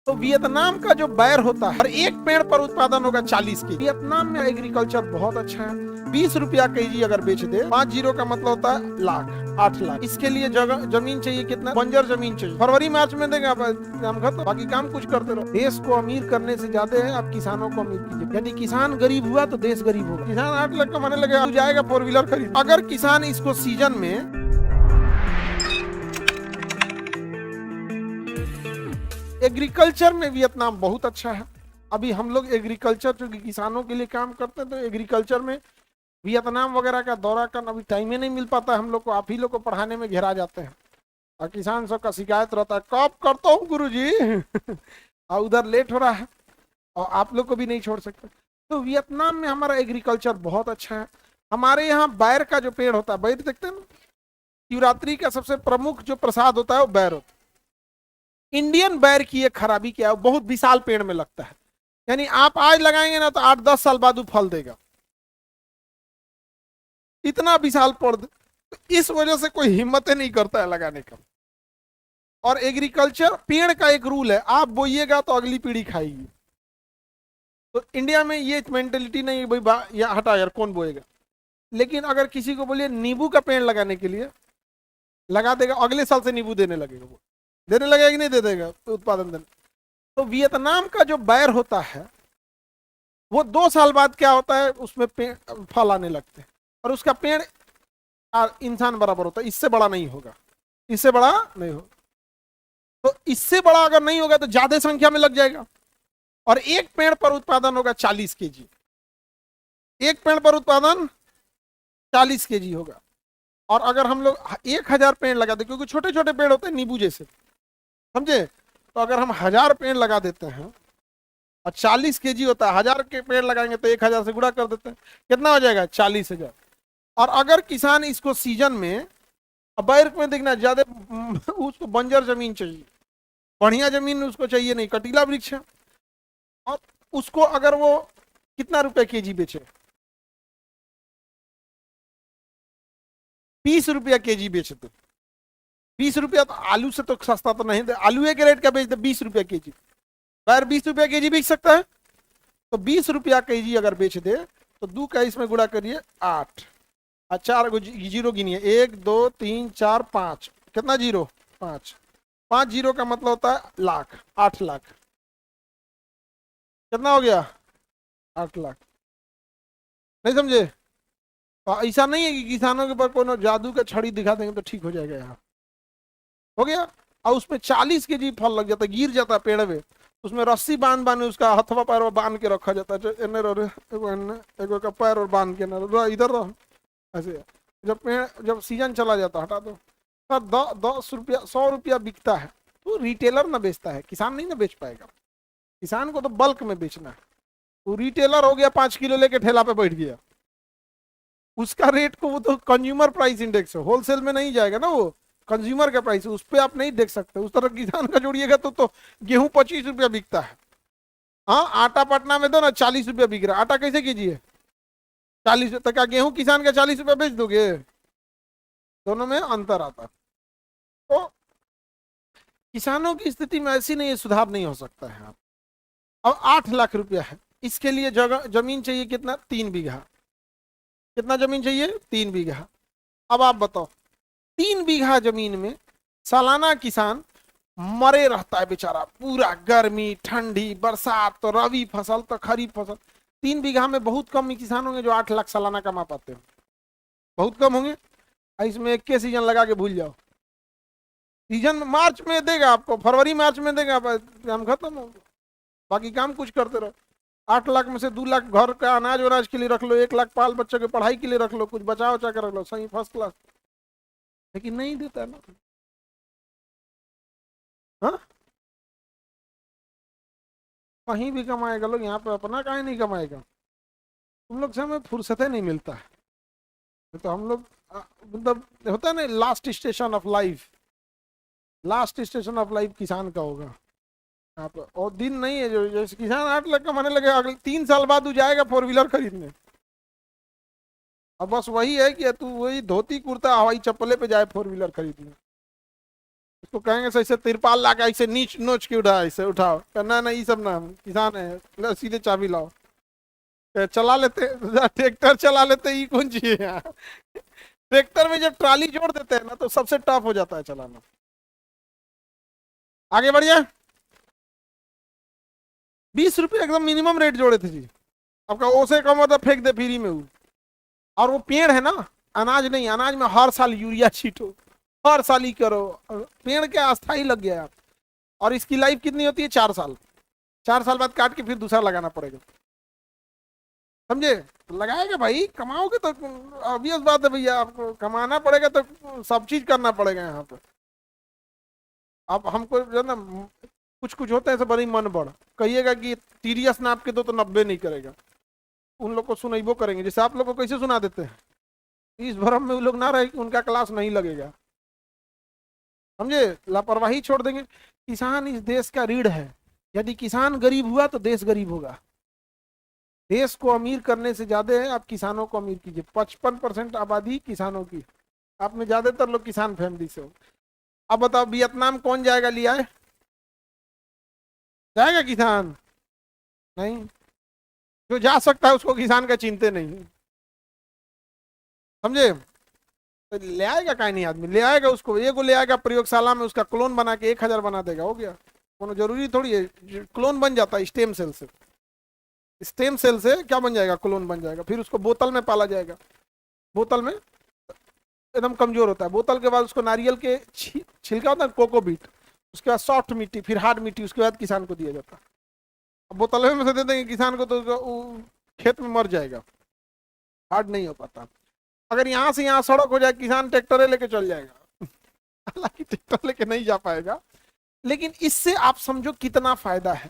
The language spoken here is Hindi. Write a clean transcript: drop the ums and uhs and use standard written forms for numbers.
तो वियतनाम का जो बैर होता है, हर एक पेड़ पर उत्पादन होगा 40 के। वियतनाम में एग्रीकल्चर बहुत अच्छा है। 20 रुपया केजी अगर बेच दे, 5 जीरो का मतलब होता है लाख, 8 लाख। इसके लिए जगह जमीन चाहिए, कितना बंजर जमीन चाहिए। फरवरी मार्च में देगा काम खत्म, बाकी काम कुछ करते रहो। देश को अमीर करने से ज्यादा है आप किसानों को अमीर कीजिए। यदि किसान गरीब हुआ तो देश गरीब होगा। किसान 8 लाख कमाने लगे, जाएगा 4 व्हीलर खरीद। अगर किसान इसको सीजन में एग्रीकल्चर में वियतनाम बहुत अच्छा है। अभी हम लोग एग्रीकल्चर जो किसानों के लिए काम करते हैं, तो एग्रीकल्चर में वियतनाम वगैरह का दौरा करना अभी टाइम ही नहीं मिल पाता हम लोग को। आप ही लोग को पढ़ाने में घेरा जाते हैं और किसान सब का शिकायत रहता है, कब करता हूँ गुरुजी और उधर लेट हो रहा है और आप लोग को भी नहीं छोड़ सकते। तो वियतनाम में हमारा एग्रीकल्चर बहुत अच्छा है। हमारे यहाँ बैर का जो पेड़ होता है, बैर देखते हैं ना, शिवरात्रि का सबसे प्रमुख जो प्रसाद होता है वो बैर होता है। इंडियन बैर की एक खराबी क्या है, बहुत विशाल पेड़ में लगता है। यानी आप आज लगाएंगे ना तो 8-10 साल बाद वो फल देगा, इतना विशाल पौध। इस वजह से कोई हिम्मत नहीं करता है लगाने का। और एग्रीकल्चर पेड़ का एक रूल है, आप बोइएगा तो अगली पीढ़ी खाएगी। तो इंडिया में ये मेंटेलिटी नहीं है भाई या हटा यार कौन बोएगा। लेकिन अगर किसी को बोलिए नींबू का पेड़ लगाने के लिए, लगा देगा, अगले साल से नींबू देने लगेगा। वो देने लगेगा कि नहीं दे देगा, तो उत्पादन देने। तो वियतनाम का जो बैर होता है वो 2 साल बाद क्या होता है, उसमें पेड़ फल आने लगते हैं और उसका पेड़ इंसान बराबर होता है, इससे बड़ा नहीं होगा, इससे बड़ा नहीं होगा। तो इससे बड़ा अगर नहीं होगा तो ज्यादा संख्या में लग जाएगा और एक पेड़ पर उत्पादन होगा 40 केजी। एक पेड़ पर उत्पादन 40 केजी होगा। और अगर हम लोग 1000 पेड़ लगा दे, क्योंकि छोटे छोटे पेड़ होते हैं नींबू जैसे, समझे, तो अगर हम 1000 पेड़ लगा देते हैं और 40 केजी होता है, 1000 के पेड़ लगाएंगे तो 1000 से गुणा कर देते हैं, कितना हो जाएगा 40,000। और अगर किसान इसको सीजन में, बैर में देखना ज्यादा उसको बंजर जमीन चाहिए, बढ़िया जमीन उसको चाहिए नहीं, कटीला वृक्ष है। और उसको अगर वो कितना रुपए केजी बेचे, 20 रुपया केजी बेचे तो 20 रुपया तो आलू से तो सस्ता तो नहीं, आलू के रेट का बेचते 20 रुपया केजी। बैर 20 रुपया केजी बेच सकता है, तो 20 रुपया केजी अगर बेच दे तो 2 का इसमें गुणा करिए 8 और 4 जीरो गिनिए, 1 2 3 4 5, कितना जीरो 5, 5 जीरो का मतलब होता है लाख, 8 लाख। कितना हो गया 8 लाख। नहीं समझे? तो ऐसा नहीं है कि किसानों के ऊपर कोनो जादू का छड़ी दिखा देंगे तो ठीक हो जाएगा, यहाँ हो गया। और उसमें 40 केजी फल लग जाता है, गिर जाता है पेड़ में, उसमें रस्सी बांध बांध उसका हथवा पैर बांध के रखा जाता है, एगो का पैर और बांध के ना इधर रह ऐसे। जब पेड़ जब सीजन चला जाता है हटा दो। सर 10 रुपया 100 रुपया बिकता है, तो रिटेलर ना बेचता है, किसान नहीं ना बेच पाएगा। किसान को तो बल्क में बेचना है। वो रिटेलर हो गया 5 किलो लेके ठेला पे बैठ गया, उसका रेट को, वो तो कंज्यूमर प्राइस इंडेक्स है, होलसेल में नहीं जाएगा ना, वो कंज्यूमर का प्राइस है, उस पर आप नहीं देख सकते। उस तरह किसान का जोड़िएगा तो गेहूं 25 रुपया बिकता है। हाँ आटा पटना में दो ना 40 रुपया बिक रहा है, आटा कैसे कीजिए 40 तक का, गेहूं किसान का 40 रुपया बेच दोगे, दोनों में अंतर आता है। तो किसानों की स्थिति में ऐसी नहीं है, सुधार नहीं हो सकता है। अब 8 लाख रुपया है, इसके लिए जगह जमीन चाहिए कितना, 3 बीघा। कितना जमीन चाहिए 3 बीघा। अब आप बताओ 3 बीघा जमीन में सालाना किसान मरे रहता है बेचारा, पूरा गर्मी ठंडी बरसात, तो रबी फसल तो खरीफ फसल। 3 बीघा में बहुत कम किसान होंगे जो 8 लाख सालाना कमा पाते हैं, बहुत कम होंगे। इसमें एक के सीजन लगा के भूल जाओ, सीजन मार्च में देगा आपको, फरवरी मार्च में देगा, काम खत्म हो, बाकी काम कुछ करते रहो। 8 लाख में से 2 लाख घर का अनाज वनाज के लिए रख लो, 1 लाख बाल बच्चों की पढ़ाई के लिए रख लो, कुछ बचा उचा के रख लो, सही फर्स्ट क्लास। लेकिन नहीं देता ना। हाँ कहीं भी कमाएगा लोग, यहाँ पे अपना कहीं नहीं कमाएगा। तुम लोग से हमें फुर्सत नहीं मिलता है। तो हम लोग मतलब होता है ना, last station of life, last station of life किसान का होगा यहाँ पे। और दिन नहीं है जो जैसे किसान 8 लाख कमाने लगे, अगले 3 साल बाद वो जाएगा 4 व्हीलर खरीदने। अब बस वही है कि तू वही धोती कुर्ता हवाई चप्पले पे जाए 4 व्हीलर खरीदने। उसको कहेंगे सही से तिरपाल ला के ऐसे नीच नोच के उठा, ऐसे उठाओ, कहना नहीं ये सब ना हम किसान है, ले सीधे चाबी लाओ। चला लेते ट्रैक्टर चला लेते, ये कौन चीज है यार। ट्रैक्टर में जब ट्राली जोड़ देते हैं ना तो सबसे टफ हो जाता है चलाना। आगे बढ़िए। 20 रुपये एकदम मिनिमम रेट जोड़े थे जी। आपका ओसे कम होता फेंक दे फ्री में वो। और वो पेड़ है ना, अनाज नहीं, अनाज में हर साल यूरिया छीटो, हर साल ही करो, पेड़ के अस्थाई लग गया आप। और इसकी लाइफ कितनी होती है? 4 साल। 4 साल बाद काट के फिर दूसरा लगाना पड़ेगा, समझे? लगाएगा भाई, कमाओगे तो ऑब्वियस बात है भैया, आपको कमाना पड़ेगा तो सब चीज करना पड़ेगा यहाँ पे। अब हमको जो ना कुछ कुछ होते हैं ऐसे बड़ी मन बढ़, कहिएगा कि टीडीएस नाप के दो तो 90 नहीं करेगा, उन लोग को सुनाइबो करेंगे। जैसे आप लोग को कैसे सुना देते हैं, इस भरम में वो लोग ना रहे, उनका क्लास नहीं लगेगा, समझे? लापरवाही छोड़ देंगे। किसान इस देश का रीढ़ है, यदि किसान गरीब हुआ तो देश गरीब होगा। देश को अमीर करने से ज्यादा है आप किसानों को अमीर कीजिए। 55% आबादी किसानों की, आप में ज्यादातर लोग किसान फैमिली से हो। अब बताओ वियतनाम कौन जाएगा, लिया है? जाएगा किसान? नहीं। जो जा सकता है उसको किसान का चिंते नहीं, समझे? तो ले आएगा काहे नहीं आदमी, ले आएगा उसको, एगो ले आएगा प्रयोगशाला में, उसका क्लोन बना के 1000 बना देगा, हो गया। कोनो जरूरी थोड़ी है, क्लोन बन जाता है स्टेम सेल से। स्टेम सेल से क्या बन जाएगा? क्लोन बन जाएगा। फिर उसको बोतल में पाला जाएगा, बोतल में एकदम कमजोर होता है। बोतल के बाद उसको नारियल के छिलका होता है, कोकोबीट, उसके बाद सॉफ्ट मिट्टी, फिर हार्ड मिट्टी, उसके बाद किसान को दिया जाता है। अब बोतल में से दे देंगे किसान को तो खेत में मर जाएगा, हार्ड नहीं हो पाता। अगर यहाँ से यहाँ सड़क हो जाए, किसान ट्रैक्टर लेके चल जाएगा। हालांकि ट्रैक्टर लेके नहीं जा पाएगा, लेकिन इससे आप समझो कितना फायदा है।